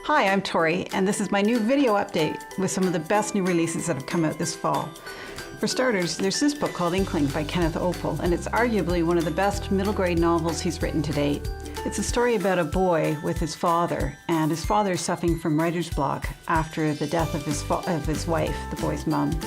Hi, I'm Tori, and this is my new video update with some of the best new releases that have come out this fall. For starters, there's this book called Inkling by Kenneth Oppel, and it's arguably one of the best middle grade novels he's written to date. It's a story about a boy with his father, and his father is suffering from writer's block after the death of his wife, the boy's mum.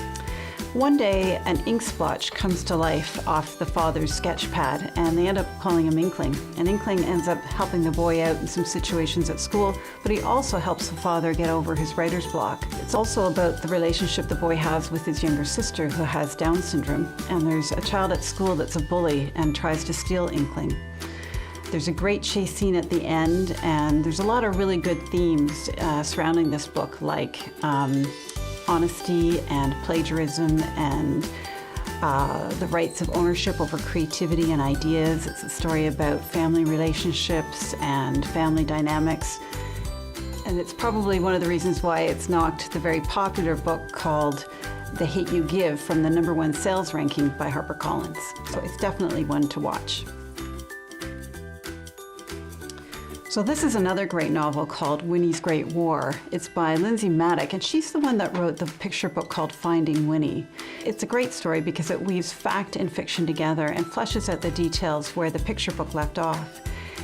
One day, an ink splotch comes to life off the father's sketch pad, and they end up calling him Inkling. And Inkling ends up helping the boy out in some situations at school, but he also helps the father get over his writer's block. It's also about the relationship the boy has with his younger sister who has Down syndrome, and there's a child at school that's a bully and tries to steal Inkling. There's a great chase scene at the end, and there's a lot of really good themes surrounding this book, like honesty and plagiarism and the rights of ownership over creativity and ideas. It's a story about family relationships and family dynamics. And it's probably one of the reasons why it's knocked the very popular book called The Hate U Give from the #1 sales ranking by HarperCollins. So it's definitely one to watch. So this is another great novel called Winnie's Great War. It's by Lindsay Maddock, and she's the one that wrote the picture book called Finding Winnie. It's a great story because it weaves fact and fiction together and fleshes out the details where the picture book left off.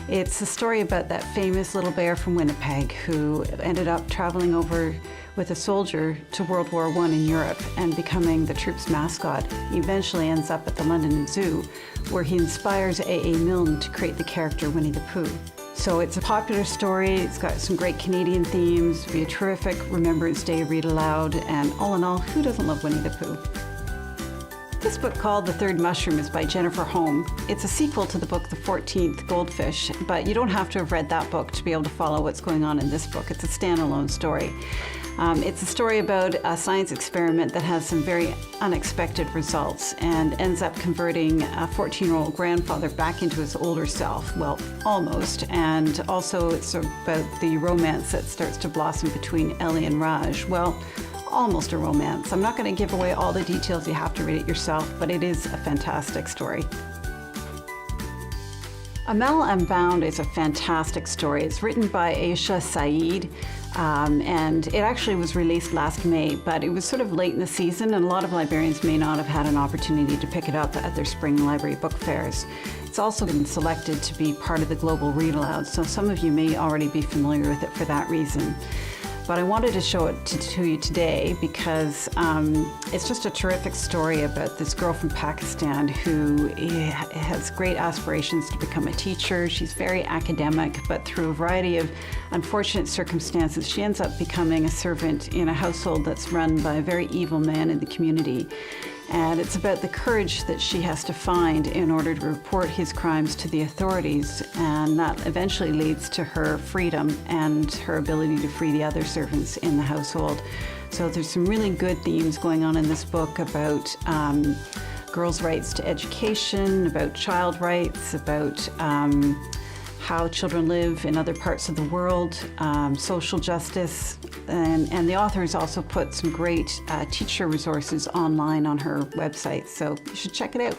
It's a story about that famous little bear from Winnipeg who ended up traveling over with a soldier to World War I in Europe and becoming the troop's mascot. He eventually ends up at the London Zoo, where he inspires A.A. Milne to create the character Winnie the Pooh. So it's a popular story, it's got some great Canadian themes, it'll be a terrific Remembrance Day read aloud, and all in all, who doesn't love Winnie the Pooh? This book called The Third Mushroom is by Jennifer Holm. It's a sequel to the book The 14th Goldfish, but you don't have to have read that book to be able to follow what's going on in this book. It's a standalone story. It's a story about a science experiment that has some very unexpected results and ends up converting a 14-year-old grandfather back into his older self. Well, almost. And also it's about the romance that starts to blossom between Ellie and Raj. Well, almost a romance. I'm not going to give away all the details, you have to read it yourself, but it is a fantastic story. Amel Unbound is a fantastic story. It's written by Aisha Saeed, and it actually was released last May, but it was sort of late in the season, and a lot of librarians may not have had an opportunity to pick it up at their spring library book fairs. It's also been selected to be part of the Global Read Aloud, so some of you may already be familiar with it for that reason. But I wanted to show it to you today because it's just a terrific story about this girl from Pakistan who has great aspirations to become a teacher. She's very academic, but through a variety of unfortunate circumstances, she ends up becoming a servant in a household that's run by a very evil man in the community. And it's about the courage that she has to find in order to report his crimes to the authorities, and that eventually leads to her freedom and her ability to free the other servants in the household. So there's some really good themes going on in this book about girls' rights to education, about child rights, about how children live in other parts of the world, social justice, and the author has also put some great teacher resources online on her website, so you should check it out.